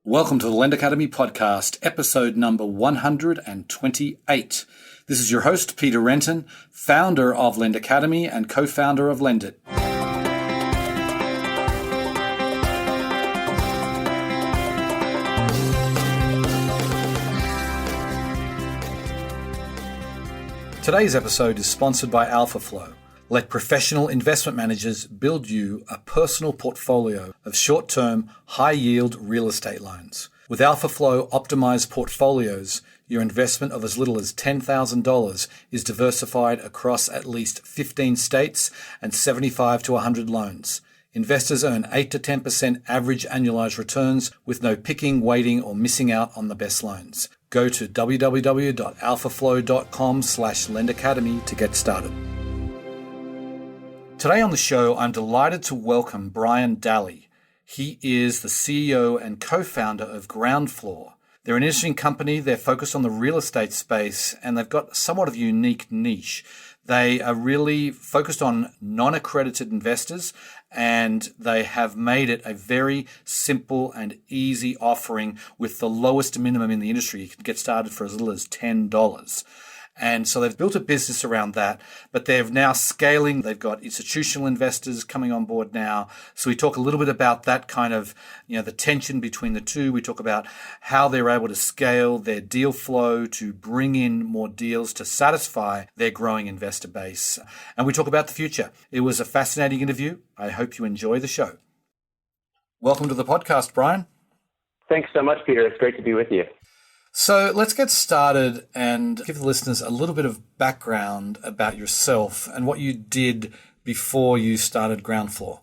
Welcome to the Lend Academy podcast, episode number 128. This is your host, Peter Renton, founder of Lend Academy and co-founder of Lend It. Today's episode is sponsored by AlphaFlow. Let professional investment managers build you a personal portfolio of short-term, high-yield real estate loans. With AlphaFlow optimized portfolios, your investment of as little as $10,000 is diversified across at least 15 states and 75 to 100 loans. Investors earn 8 to 10% average annualized returns with no picking, waiting, or missing out on the best loans. Go to www.alphaflow.com/lendacademy to get started. Today on the show, I'm delighted to welcome Brian Daly. He is the CEO and co-founder of Groundfloor. They're an interesting company. They're focused on the real estate space, and they've got somewhat of a unique niche. They are really focused on non-accredited investors, and they have made it a very simple and easy offering with the lowest minimum in the industry. You can get started for as little as $10. And so they've built a business around that, but they're now scaling. They've got institutional investors coming on board now. So we talk a little bit about that kind of, the tension between the two. We talk about how they're able to scale their deal flow to bring in more deals to satisfy their growing investor base. And we talk about the future. It was a fascinating interview. I hope you enjoy the show. Welcome to the podcast, Brian. Thanks so much, Peter. It's great to be with you. So let's get started and give the listeners a little bit of background about yourself and what you did before you started Groundfloor.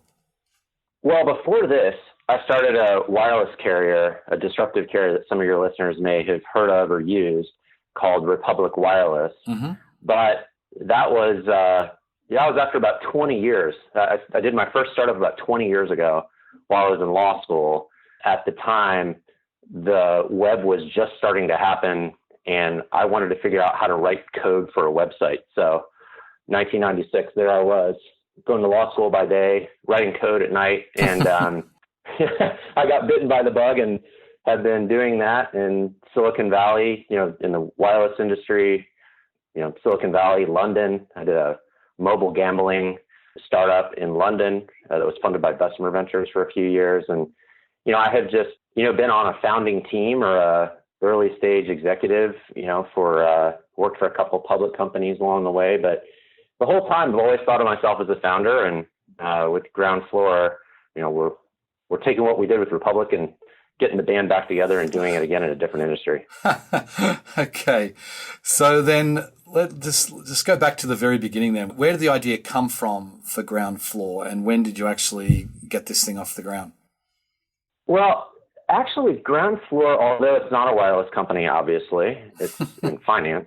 Well, before this, I started a wireless carrier, a disruptive carrier that some of your listeners may have heard of or used, called Republic Wireless. Mm-hmm. But that was after about 20 years. I did my first startup about 20 years ago while I was in law school. At the time, the web was just starting to happen, and I wanted to figure out how to write code for a website. So 1996, there I was, going to law school by day, writing code at night, and I got bitten by the bug and have been doing that in Silicon Valley, in the wireless industry, Silicon Valley, London. I did a mobile gambling startup in London that was funded by Bessemer Ventures for a few years. And, I have just, been on a founding team or a early stage executive, worked for a couple of public companies along the way. But the whole time I've always thought of myself as a founder. And with Groundfloor, we're taking what we did with Republic and getting the band back together and doing it again in a different industry. Okay. So then let's just go back to the very beginning then. Where did the idea come from for Groundfloor, and when did you actually get this thing off the ground? Well, actually, Groundfloor, although it's not a wireless company, obviously, it's in finance,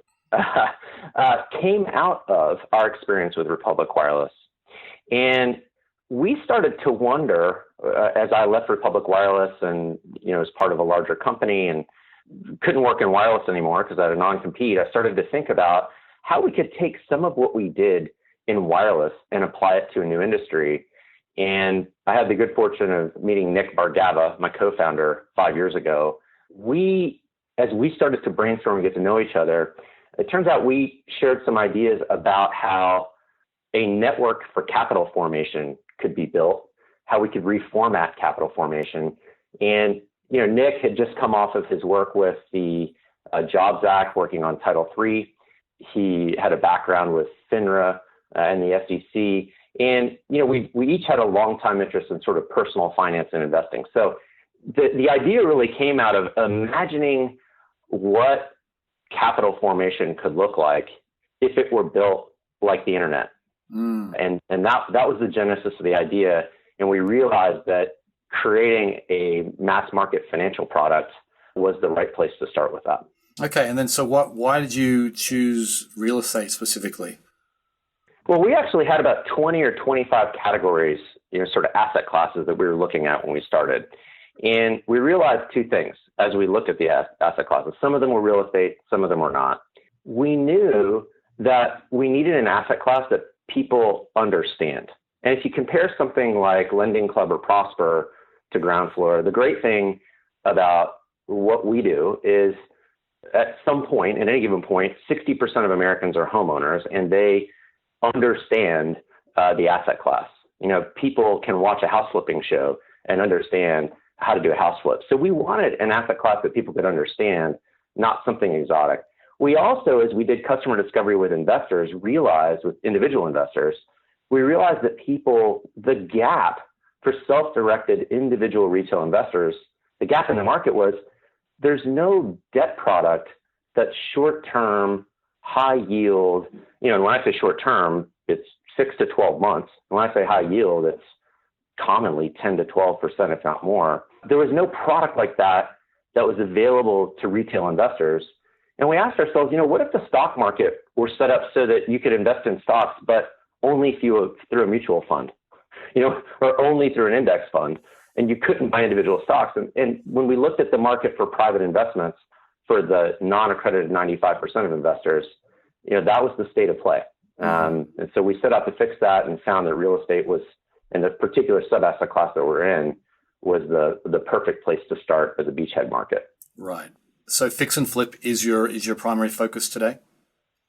came out of our experience with Republic Wireless. And we started to wonder, as I left Republic Wireless and, as part of a larger company and couldn't work in wireless anymore because I had a non-compete, I started to think about how we could take some of what we did in wireless and apply it to a new industry. And I had the good fortune of meeting Nick Bargava, my co-founder, 5 years ago. As we started to brainstorm and get to know each other, it turns out we shared some ideas about how a network for capital formation could be built, how we could reformat capital formation. And, Nick had just come off of his work with the Jobs Act, working on Title III. He had a background with FINRA and the SEC. And, we each had a long time interest in sort of personal finance and investing. So the idea really came out of imagining what capital formation could look like if it were built like the internet. And that was the genesis of the idea. And we realized that creating a mass market financial product was the right place to start with that. Okay. And then why did you choose real estate specifically? Well, we actually had about 20 or 25 categories, sort of asset classes that we were looking at when we started. And we realized two things as we looked at the asset classes. Some of them were real estate, some of them were not. We knew that we needed an asset class that people understand. And if you compare something like Lending Club or Prosper to Groundfloor, the great thing about what we do is at some point, at any given point, 60% of Americans are homeowners and they understand the asset class. People can watch a house flipping show and understand how to do a house flip. So we wanted an asset class that people could understand, not something exotic. We also, as we did customer discovery with investors, with individual investors, we realized that the gap for self-directed individual retail investors, the gap in the market was there's no debt product that's short-term, high yield. And when I say short-term, it's 6 to 12 months. And when I say high yield, it's commonly 10 to 12%, if not more. There was no product like that was available to retail investors. And we asked ourselves, what if the stock market were set up so that you could invest in stocks, but only through a mutual fund, or only through an index fund, and you couldn't buy individual stocks. And when we looked at the market for private investments for the non-accredited 95% of investors, that was the state of play. And so we set out to fix that and found that real estate was, in the particular sub-asset class that we're in, was the perfect place to start as a beachhead market. Right. So fix and flip is your primary focus today?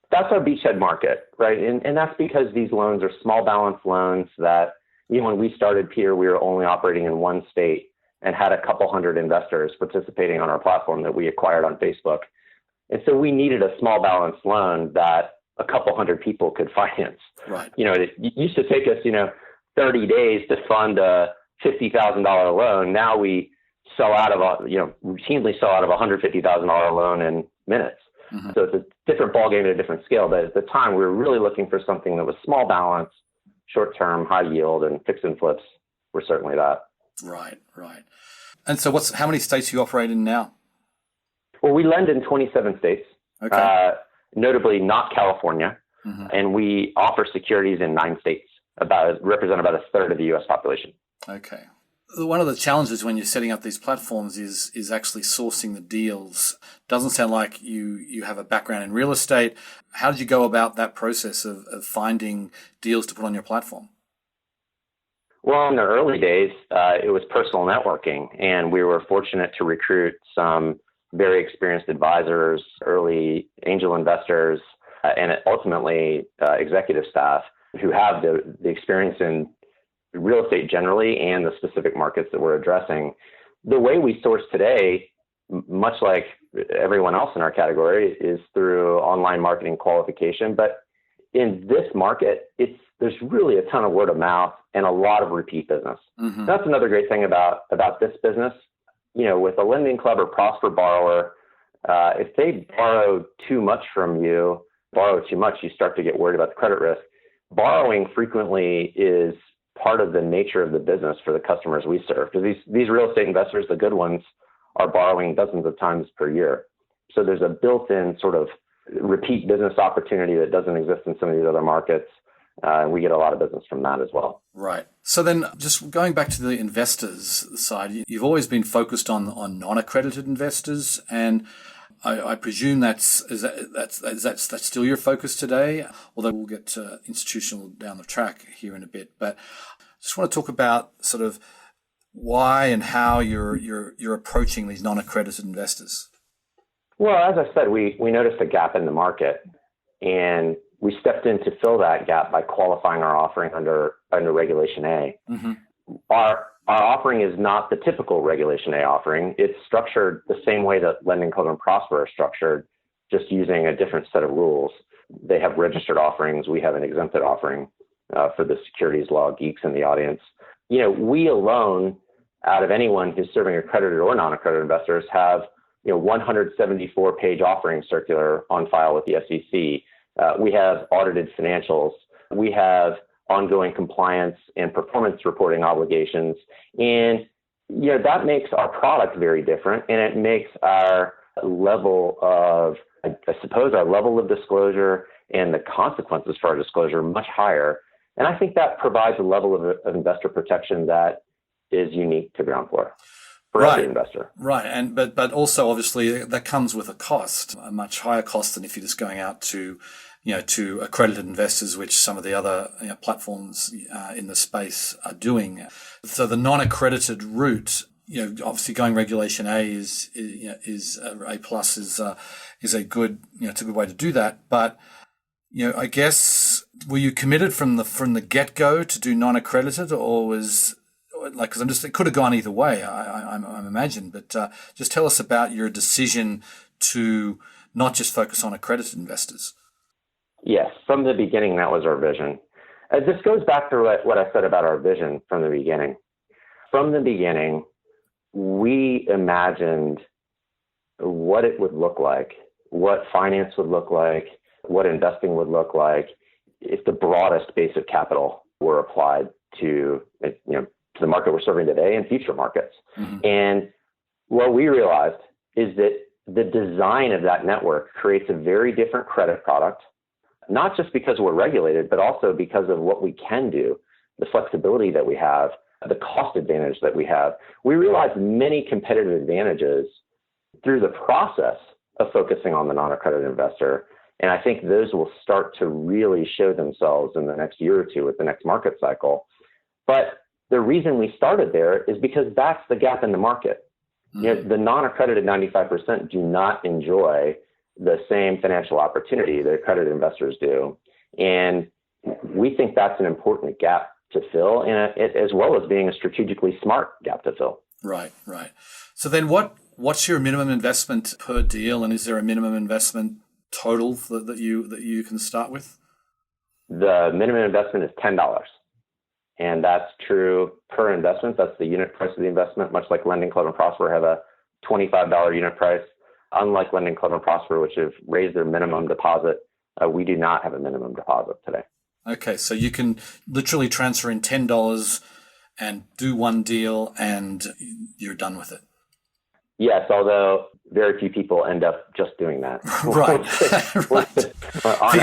That's our beachhead market, right? And that's because these loans are small balance loans that, when we started, Peter, we were only operating in one state and had a couple hundred investors participating on our platform that we acquired on Facebook. And so we needed a small balance loan that a couple hundred people could finance. Right. It used to take us, 30 days to fund a $50,000 loan. Now we routinely sell out of a $150,000 loan in minutes. Mm-hmm. So it's a different ballgame at a different scale. But at the time, we were really looking for something that was small balance, short-term, high yield, and fix and flips were certainly that. Right. And so how many states do you operate in now? Well, we lend in 27 states, notably not California, and we offer securities in 9 states, represent about a third of the U.S. population. Okay. One of the challenges when you're setting up these platforms is actually sourcing the deals. Doesn't sound like you have a background in real estate. How did you go about that process of finding deals to put on your platform? Well, in the early days, it was personal networking, and we were fortunate to recruit some very experienced advisors, early angel investors, and ultimately executive staff who have the experience in real estate generally and the specific markets that we're addressing. The way we source today, much like everyone else in our category, is through online marketing qualification. But in this market, there's really a ton of word of mouth and a lot of repeat business. Mm-hmm. That's another great thing about this business. With a lending club or prosper borrower, if they borrow too much from you, you start to get worried about the credit risk. Borrowing frequently is part of the nature of the business for the customers we serve. Because these real estate investors, the good ones, are borrowing dozens of times per year. So there's a built-in sort of repeat business opportunity that doesn't exist in some of these other markets. And we get a lot of business from that as well. Right. So then just going back to the investors side, you've always been focused on non-accredited investors, and I presume that's still your focus today, although we'll get to institutional down the track here in a bit. But I just want to talk about sort of why and how you're approaching these non-accredited investors. Well, as I said, we noticed a gap in the market, and we stepped in to fill that gap by qualifying our offering under Regulation A. Mm-hmm. Our offering is not the typical Regulation A offering. It's structured the same way that Lending Club and Prosper are structured, just using a different set of rules. They have registered offerings. We have an exempted offering for the securities law geeks in the audience. We alone, out of anyone who's serving accredited or non-accredited investors, have 174-page offering circular on file with the SEC. We have audited financials. We have ongoing compliance and performance reporting obligations. And, that makes our product very different. And it makes our level of disclosure and the consequences for our disclosure much higher. And I think that provides a level of investor protection that is unique to Groundfloor for every investor. Right. But also obviously that comes with a cost, a much higher cost than if you're just going out to accredited investors, which some of the other platforms in the space are doing. So the non-accredited route, obviously going Regulation A is A plus is a good, it's a good way to do that. But, I guess, were you committed from the get-go to do non-accredited, or was because it could have gone either way, I imagine, but just tell us about your decision to not just focus on accredited investors. Yes, from the beginning, that was our vision. This goes back to what I said about our vision from the beginning. From the beginning, we imagined what it would look like, what finance would look like, what investing would look like if the broadest base of capital were applied to the market we're serving today and future markets. Mm-hmm. And what we realized is that the design of that network creates a very different credit product, not just because we're regulated, but also because of what we can do, the flexibility that we have, the cost advantage that we have. We realized many competitive advantages through the process of focusing on the non-accredited investor. And I think those will start to really show themselves in the next year or two with the next market cycle. But the reason we started there is because that's the gap in the market. Mm-hmm. The non-accredited 95% do not enjoy the same financial opportunity that accredited investors do. And we think that's an important gap to fill, and as well as being a strategically smart gap to fill. Right. So then what's your minimum investment per deal, and is there a minimum investment total that you can start with? The minimum investment is $10. And that's true per investment. That's the unit price of the investment, much like Lending Club and Prosper have a $25 unit price. Unlike Lending Club and Prosper, which have raised their minimum deposit, we do not have a minimum deposit today. Okay, so you can literally transfer in $10 and do one deal and you're done with it. Yes, although very few people end up just doing that. Right.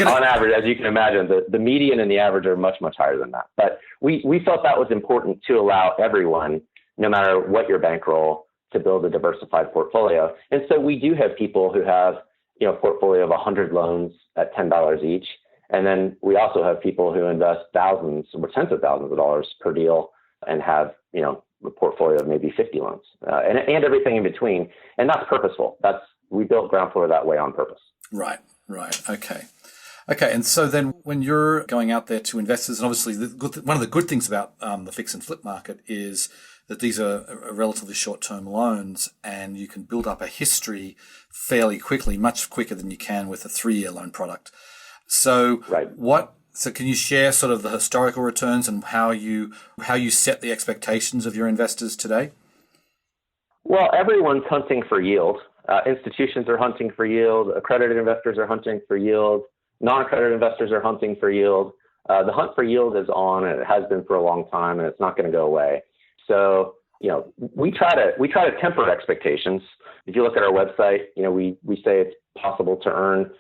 On average, as you can imagine, the median and the average are much, much higher than that. But we felt that was important to allow everyone, no matter what your bankroll, to build a diversified portfolio. And so we do have people who have, a portfolio of 100 loans at $10 each. And then we also have people who invest thousands or tens of thousands of dollars per deal and have, a portfolio of maybe 50 loans and everything in between. And that's purposeful. We built Groundfloor that way on purpose. Right. Okay. And so then when you're going out there to investors, and obviously one of the good things about the fix and flip market is that these are relatively short-term loans and you can build up a history fairly quickly, much quicker than you can with a 3-year loan product. So right. So can you share sort of the historical returns and how you set the expectations of your investors today? Well, everyone's hunting for yield. Institutions are hunting for yield. Accredited investors are hunting for yield. Non-accredited investors are hunting for yield. The hunt for yield is on, and it has been for a long time, and it's not going to go away. So, we try to temper expectations. If you look at our website, we say it's possible to earn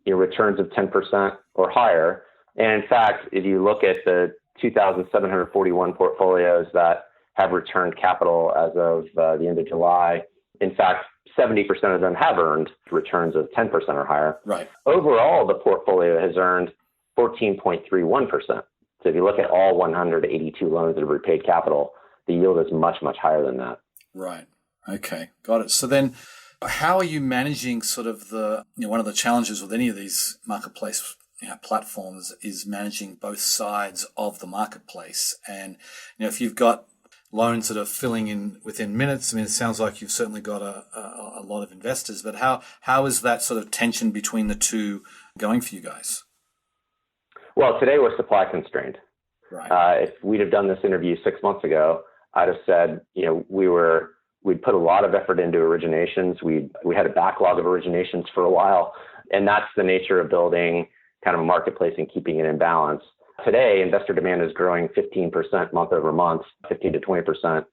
returns of 10% or higher. And in fact, if you look at the 2,741 portfolios that have returned capital as of the end of July, in fact, 70% of them have earned returns of 10% or higher. Right. Overall, the portfolio has earned 14.31%. So if you look at all 182 loans that have repaid capital, the yield is much, much higher than that. Right. Okay. Got it. So then how are you managing sort of one of the challenges with any of these marketplace platforms is managing both sides of the marketplace. And, if you've got loans that are filling in within minutes, it sounds like you've certainly got a lot of investors, but how is that sort of tension between the two going for you guys? Well, today we're supply constrained. Right. If we'd have done this interview 6 months ago, I'd have said, we'd put a lot of effort into originations. We had a backlog of originations for a while, and that's the nature of building kind of a marketplace and keeping it in balance. Today, investor demand is growing 15% month over month, 15 to 20%.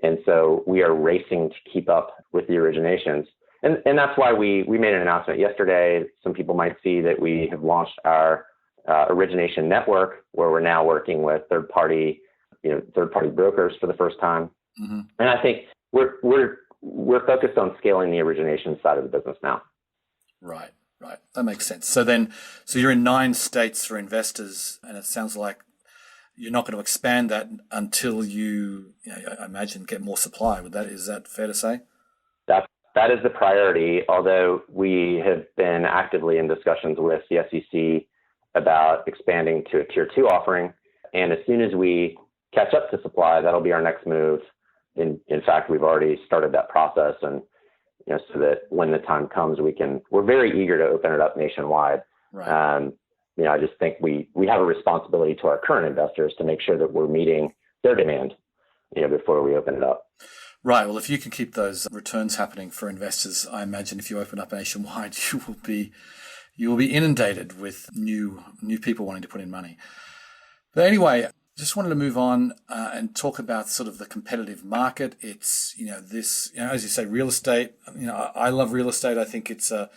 And so we are racing to keep up with the originations. And that's why we made an announcement yesterday. Some people might see that we have launched our origination network, where we're now working with third-party brokers for the first time. Mm-hmm. And I think we're focused on scaling the origination side of the business now. Right. That makes sense. So you're in 9 states for investors, and it sounds like, you're not going to expand that until I imagine, get more supply. Is that fair to say? That is the priority, although we have been actively in discussions with the SEC about expanding to a tier 2 offering. And as soon as we catch up to supply, that'll be our next move. In fact, we've already started that process, and so that when the time comes, we're very eager to open it up nationwide. Right. I just think we have a responsibility to our current investors to make sure that we're meeting their demand, before we open it up. Right. Well, if you can keep those returns happening for investors, I imagine if you open up nationwide, you will be inundated with new people wanting to put in money. But anyway, just wanted to move on and talk about sort of the competitive market. It's as you say, real estate. I love real estate. I think it's a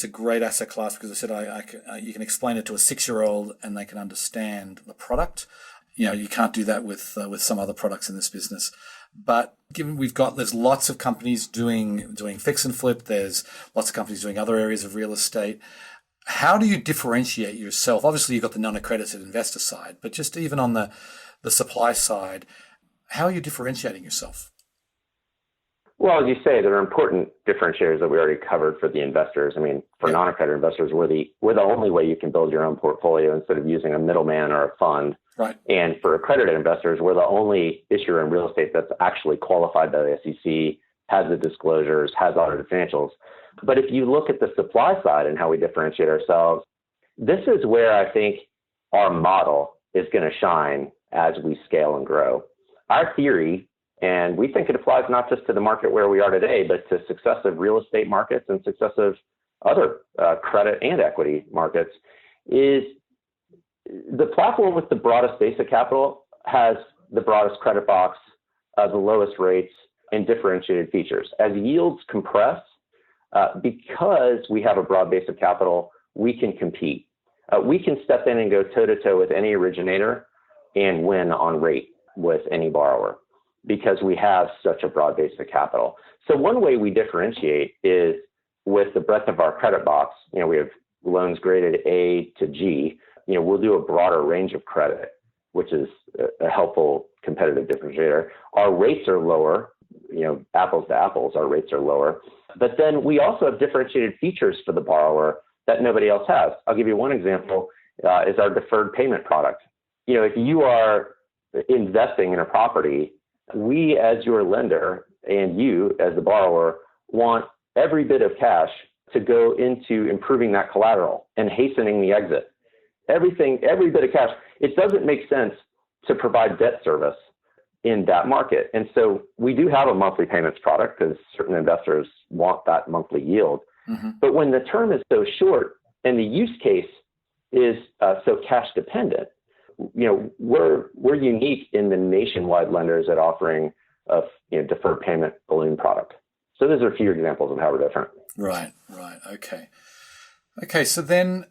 great asset class because I said you can explain it to a 6-year-old and they can understand the product. You can't do that with some other products in this business. But given there's lots of companies doing fix and flip, there's lots of companies doing other areas of real estate. How do you differentiate yourself? Obviously, you've got the non-accredited investor side, but just even on the supply side, how are you differentiating yourself? Well, as you say, there are important differentiators that we already covered for the investors. I mean, for non-accredited investors, we're the only way you can build your own portfolio instead of using a middleman or a fund. Right. And for accredited investors, we're the only issuer in real estate that's actually qualified by the SEC, has the disclosures, has audited financials. But if you look at the supply side and how we differentiate ourselves, this is where I think our model is going to shine as we scale and grow. Our theory, and we think it applies not just to the market where we are today, but to successive real estate markets and successive other credit and equity markets, is the platform with the broadest basic capital has the broadest credit box, the lowest rates, and differentiated features. As yields compress, because we have a broad base of capital, we can compete. We can step in and go toe-to-toe with any originator and win on rate with any borrower because we have such a broad base of capital. So one way we differentiate is with the breadth of our credit box. We have loans graded A to G. We'll do a broader range of credit, which is a helpful competitive differentiator. Our rates are lower, apples to apples, our rates are lower. But then we also have differentiated features for the borrower that nobody else has. I'll give you one example, is our deferred payment product. If you are investing in a property, we as your lender and you as the borrower want every bit of cash to go into improving that collateral and hastening the exit. Every bit of cash. It doesn't make sense to provide debt service in that market. And so we do have a monthly payments product because certain investors want that monthly yield. Mm-hmm. But when the term is so short and the use case is so cash dependent, we're unique in the nationwide lenders at offering a deferred payment balloon product. So those are a few examples of how we're different. Right. Okay. So then,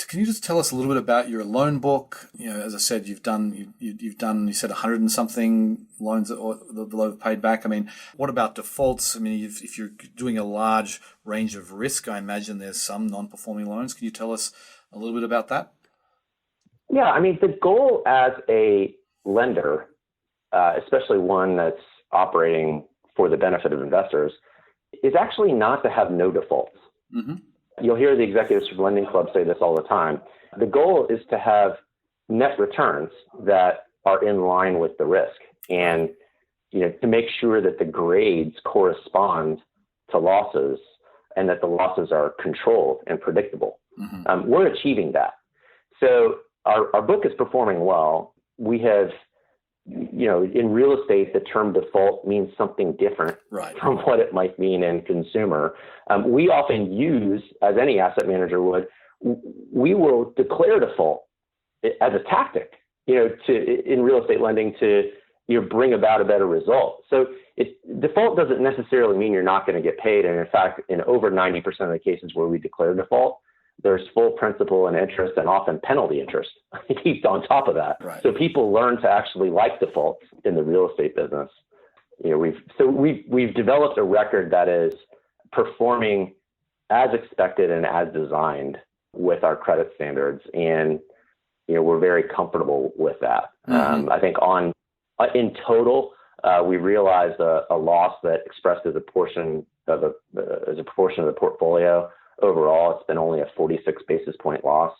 can you just tell us a little bit about your loan book? As I said, you've done. You said 100 and something loans below paid back. I mean, what about defaults? I mean, if you're doing a large range of risk, I imagine there's some non-performing loans. Can you tell us a little bit about that? Yeah, I mean, the goal as a lender, especially one that's operating for the benefit of investors, is actually not to have no defaults. Mm-hmm. You'll hear the executives from Lending Club say this all the time. The goal is to have net returns that are in line with the risk and, to make sure that the grades correspond to losses and that the losses are controlled and predictable. Mm-hmm. We're achieving that. So our book is performing well. We have, in real estate, the term default means something different from what it might mean in consumer. We often use, as any asset manager would, we will declare default as a tactic, in real estate lending to bring about a better result. So default doesn't necessarily mean you're not going to get paid. And in fact, in over 90% of the cases where we declare default, there's full principal and interest and often penalty interest heaped on top of that. Right. So people learn to actually like defaults in the real estate business. We've developed a record that is performing as expected and as designed with our credit standards. And we're very comfortable with that. I think in total, we realized a loss that expressed as a portion of the portfolio. Overall, it's been only a 46 basis point loss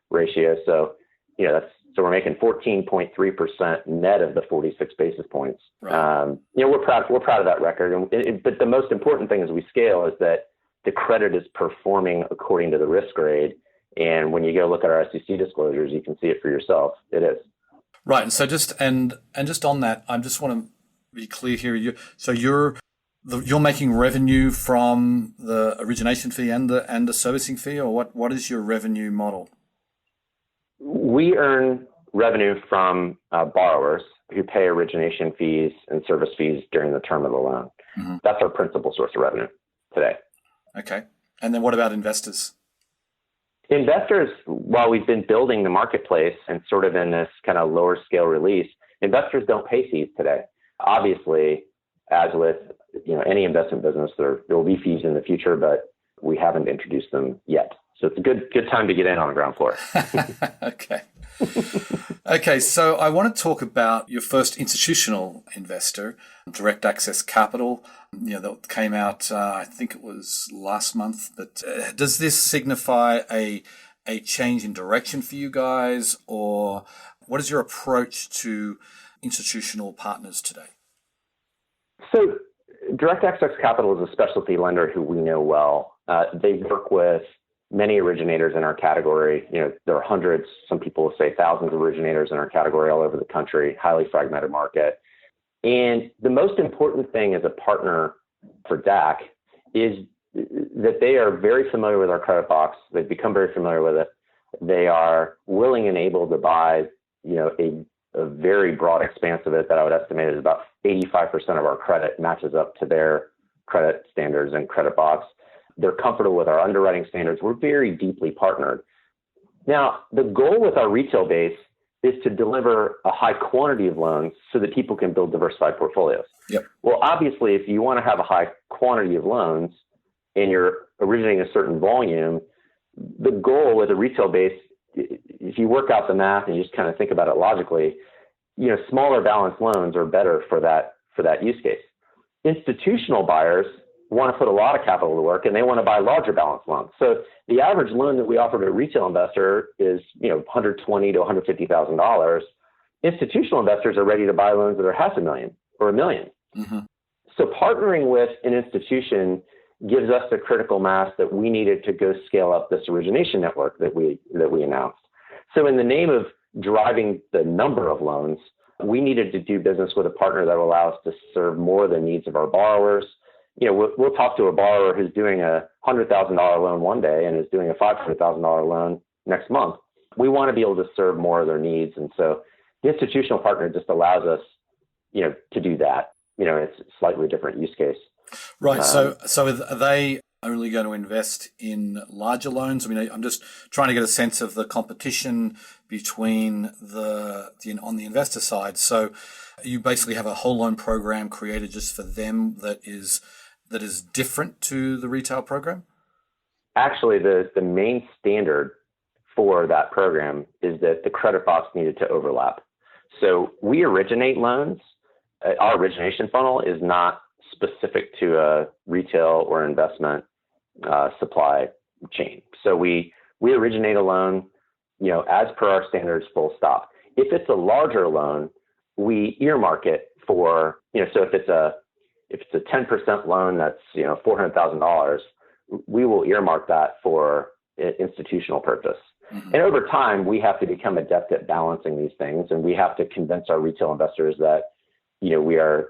ratio. So, so we're making 14.3% net of the 46 basis points. Right. We're proud of that record. But the most important thing as we scale is that the credit is performing according to the risk grade. And when you go look at our SEC disclosures, you can see it for yourself. It is. Right. And so just on that, I just want to be clear here. You're making revenue from the origination fee and the servicing fee, or what is your revenue model? We earn revenue from borrowers who pay origination fees and service fees during the term of the loan. Mm-hmm. That's our principal source of revenue today. Okay. And then what about investors? Investors, while we've been building the marketplace and sort of in this kind of lower scale release, investors don't pay fees today. Obviously, as with any investment business, there will be fees in the future, but we haven't introduced them yet. So it's a good time to get in on Groundfloor. Okay. So I want to talk about your first institutional investor, Direct Access Capital. That came out, I think it was last month. But does this signify a change in direction for you guys, or what is your approach to institutional partners today? So Direct Access Capital is a specialty lender who we know well. They work with many originators in our category. There are hundreds, some people will say thousands of originators in our category all over the country, highly fragmented market. And the most important thing as a partner for DAC is that they are very familiar with our credit box. They've become very familiar with it. They are willing and able to buy, a very broad expanse of it that I would estimate is about 85% of our credit matches up to their credit standards and credit box. They're comfortable with our underwriting standards. We're very deeply partnered. Now, the goal with our retail base is to deliver a high quantity of loans so that people can build diversified portfolios. Yep. Well, obviously, if you want to have a high quantity of loans and you're originating a certain volume, the goal with a retail base, if you work out the math and you just kind of think about it logically, smaller balance loans are better for that use case. Institutional buyers want to put a lot of capital to work and they want to buy larger balance loans. So the average loan that we offer to a retail investor is, $120,000 to $150,000. Institutional investors are ready to buy loans that are $500,000 or $1 million. Mm-hmm. So partnering with an institution gives us the critical mass that we needed to go scale up this origination network that we announced. So in the name of driving the number of loans, we needed to do business with a partner that will allow us to serve more of the needs of our borrowers. We'll talk to a borrower who's doing a $100,000 loan one day and is doing a $500,000 loan next month. We want to be able to serve more of their needs. And so the institutional partner just allows us, to do that. It's a slightly different use case. Right. So are they only going to invest in larger loans? I mean, I'm just trying to get a sense of the competition between on the investor side. So you basically have a whole loan program created just for them that is different to the retail program? Actually, the main standard for that program is that the credit box needed to overlap. So we originate loans. Our origination funnel is not specific to a retail or investment supply chain. So we originate a loan, as per our standards, full stop. If it's a larger loan, we earmark it for, so if it's a 10% loan that's, $400,000, we will earmark that for institutional purpose. Mm-hmm. And over time, we have to become adept at balancing these things, and we have to convince our retail investors that, we are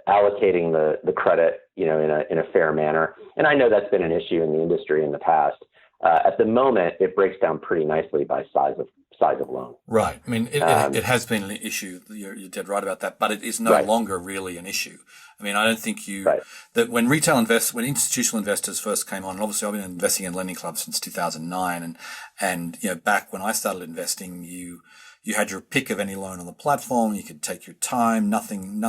allocating the credit, in a fair manner. And I know that's been an issue in the industry in the past. At the moment, it breaks down pretty nicely by size of loan. Right. I mean, it has been an issue. You're dead right about that, but it is no longer really an issue. I mean, I don't think that when when institutional investors first came on, and obviously I've been investing in Lending Club since 2009, and back when I started investing, you had your pick of any loan on the platform. You could take your time. Nothing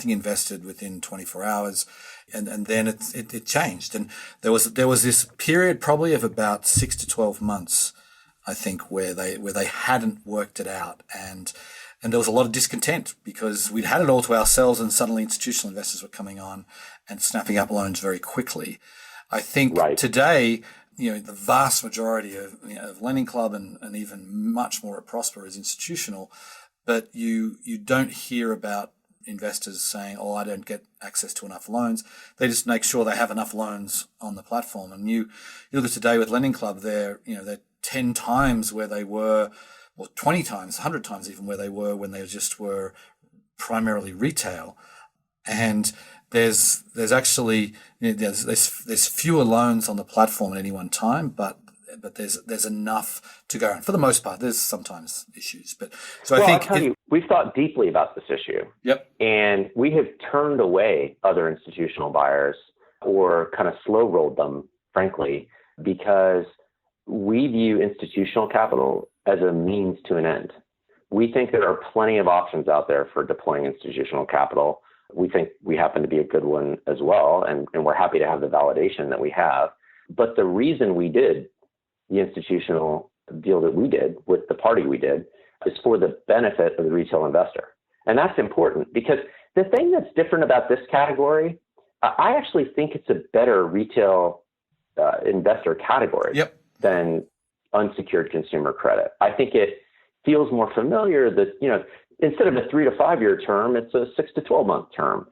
invested within 24 hours, and then it changed. And there was this period probably of about 6 to 12 months I think, where they hadn't worked it out, and there was a lot of discontent because we'd had it all to ourselves, and suddenly institutional investors were coming on and snapping up loans very quickly. I think today, the vast majority of Lending Club and even much more at Prosper is institutional, but you don't hear about investors saying, "Oh, I don't get access to enough loans." They just make sure they have enough loans on the platform. And you look at today with Lending Club, they're 10 times where they were, or 20 times, 100 times even where they were when they just were primarily retail. And there's actually there's fewer loans on the platform at any one time, but there's enough to go around. For the most part, there's sometimes issues, but I think I'll tell you, we've thought deeply about this issue. Yep. And we have turned away other institutional buyers or kind of slow rolled them, frankly, because we view institutional capital as a means to an end. We think there are plenty of options out there for deploying institutional capital. We think we happen to be a good one as well, and we're happy to have the validation that we have. But the reason we did the institutional deal that we did with the party we did is for the benefit of the retail investor. And that's important because the thing that's different about this category, I actually think it's a better retail investor category than unsecured consumer credit. I think it feels more familiar that, instead of a 3 to 5 year term, it's a 6 to 12 month term.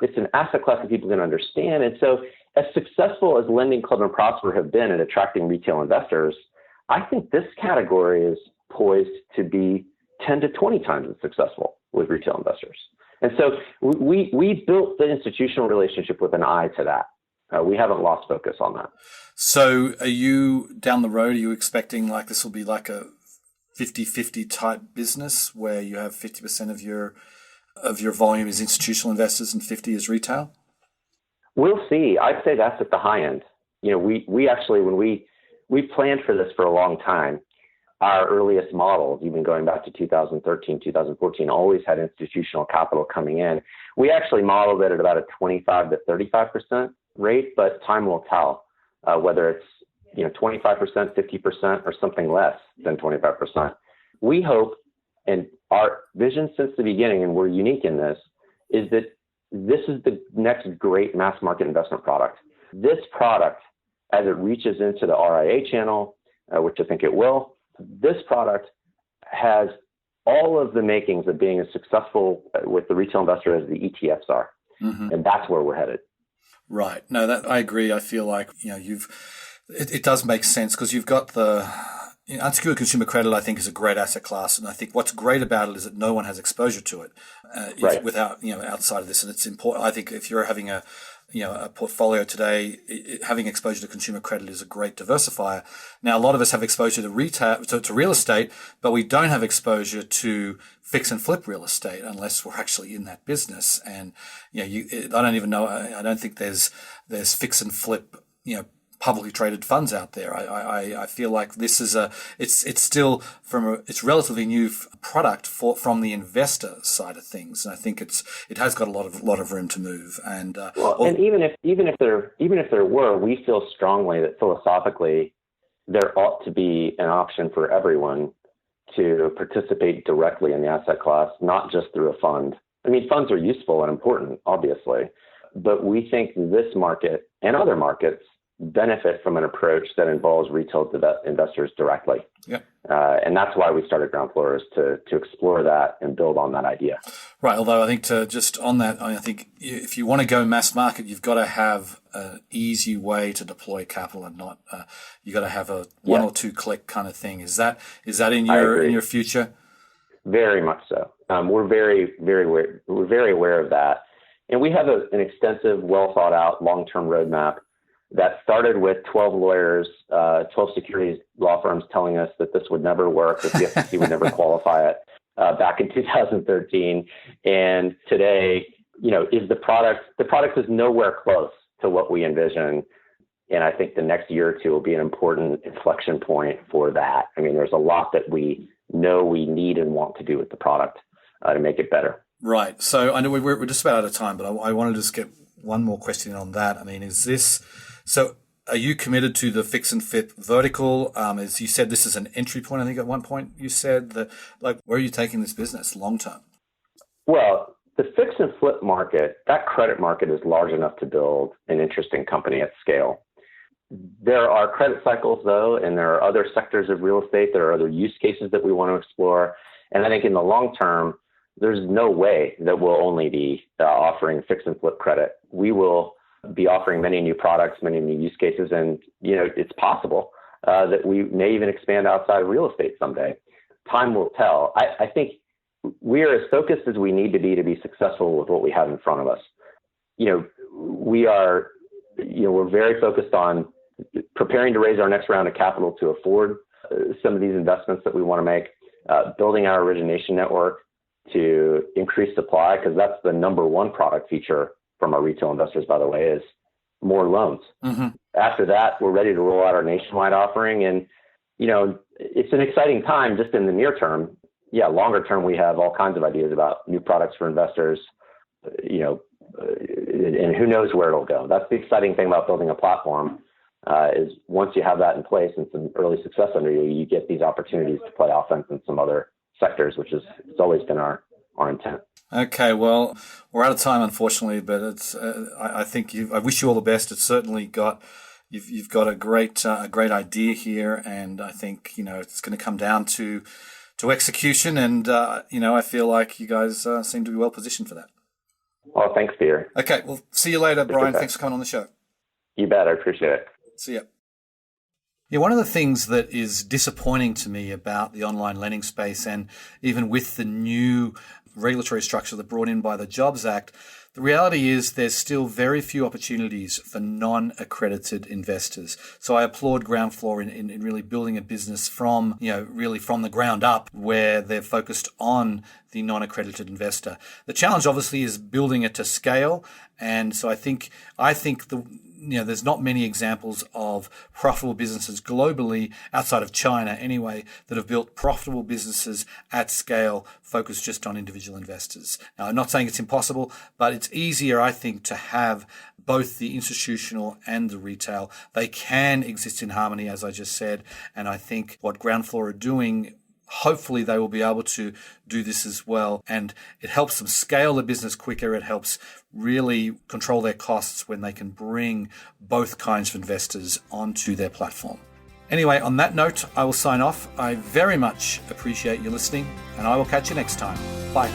It's an asset class that people can understand. And so as successful as Lending Club and Prosper have been at attracting retail investors, I think this category is poised to be 10 to 20 times as successful with retail investors. And so we built the institutional relationship with an eye to that. We haven't lost focus on that. So are you down the road, are you expecting like this will be like a 50-50 type business where you have 50% of your volume is institutional investors and 50 is retail? We'll see. I'd say that's at the high end. We actually, when we planned for this for a long time, our earliest models, even going back to 2013, 2014, always had institutional capital coming in. We actually modeled it at about a 25 to 35% rate, but time will tell whether it's 25%, 50%, or something less than 25%. We hope, and our vision since the beginning, and we're unique in this, is that this is the next great mass market investment product. This product, as it reaches into the RIA channel, which I think it will, this product has all of the makings of being as successful with the retail investor as the ETFs are. Mm-hmm. And that's where we're headed. Right. No, that I agree. I feel like, it does make sense because you've got the unsecured consumer credit, I think, is a great asset class. And I think what's great about it is that no one has exposure to it without, outside of this. And it's important. I think if you're having a portfolio today, having exposure to consumer credit is a great diversifier. Now, a lot of us have exposure to retail, to real estate, but we don't have exposure to fix and flip real estate unless we're actually in that business. And, I don't even know, I don't think there's fix and flip, publicly traded funds out there. I feel like this is it's still it's relatively new product from the investor side of things, and I think it has got a lot of room to move. And and even if there were, we feel strongly that philosophically there ought to be an option for everyone to participate directly in the asset class, not just through a fund. I mean, funds are useful and important, obviously, but we think this market and other markets benefit from an approach that involves retail investors directly. Yeah. And that's why we started Groundfloor, is to explore that and build on that idea. Right. Although I think I think if you want to go mass market, you've got to have an easy way to deploy capital and not, you got to have a one or two click kind of thing. Is that in your future? Very much so. We're very, very aware of that. And we have an extensive, well thought out long-term roadmap that started with 12 lawyers, 12 securities law firms telling us that this would never work, that the SEC would never qualify it back in 2013. And today, is the product is nowhere close to what we envision. And I think the next year or two will be an important inflection point for that. I mean, there's a lot that we know we need and want to do with the product to make it better. Right. So I know we're just about out of time, but I want to just get one more question on that. I mean, Are you committed to the fix and flip vertical? As you said, this is an entry point. I think at one point you said that, like, where are you taking this business long term? Well, the fix and flip market, that credit market is large enough to build an interesting company at scale. There are credit cycles, though, and there are other sectors of real estate. There are other use cases that we want to explore. And I think in the long term, there's no way that we'll only be offering fix and flip credit. We will be offering many new products, many new use cases, and it's possible that we may even expand outside of real estate someday. Time will tell. I think we are as focused as we need to be successful with what we have in front of us. We're very focused on preparing to raise our next round of capital to afford some of these investments that we want to make, building our origination network to increase supply, because that's the number one product feature from our retail investors, by the way, is more loans. Mm-hmm. After that, we're ready to roll out our nationwide offering. And, it's an exciting time just in the near term. Yeah, longer term, we have all kinds of ideas about new products for investors, and who knows where it'll go. That's the exciting thing about building a platform, is once you have that in place and some early success under you, you get these opportunities to play offense in some other sectors, which it's always been our intent. Okay, well, we're out of time, unfortunately, but it's. I think I wish you all the best. It's certainly you've got a great idea here, and I think it's going to come down to execution, and I feel like you guys seem to be well positioned for that. Well, thanks, Peter. Okay, well, see you later, Brian. Thanks for coming on the show. You bet. I appreciate it. See ya. Yeah, one of the things that is disappointing to me about the online lending space, and even with the new regulatory structure that brought in by the Jobs Act, the reality is there's still very few opportunities for non-accredited investors. So I applaud Groundfloor in really building a business from the ground up, where they're focused on the non-accredited investor. The challenge obviously is building it to scale. And so I think there's not many examples of profitable businesses globally, outside of China anyway, that have built profitable businesses at scale focused just on individual investors. Now, I'm not saying it's impossible, but it's easier, I think, to have both the institutional and the retail. They can exist in harmony, as I just said. And I think what Groundfloor are doing, hopefully they will be able to do this as well. And it helps them scale the business quicker. It helps really control their costs when they can bring both kinds of investors onto their platform. Anyway, on that note, I will sign off. I very much appreciate you listening, and I will catch you next time. Bye.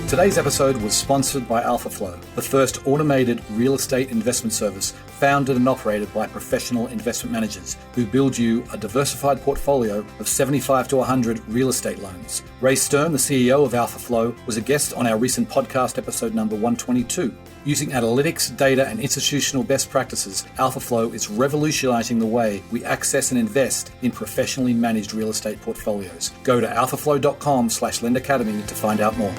Today's episode was sponsored by AlphaFlow, the first automated real estate investment service founded and operated by professional investment managers who build you a diversified portfolio of 75 to 100 real estate loans. Ray Stern, the CEO of AlphaFlow, was a guest on our recent podcast episode number 122. Using analytics, data, and institutional best practices, AlphaFlow is revolutionizing the way we access and invest in professionally managed real estate portfolios. Go to alphaflow.com/lendacademy to find out more.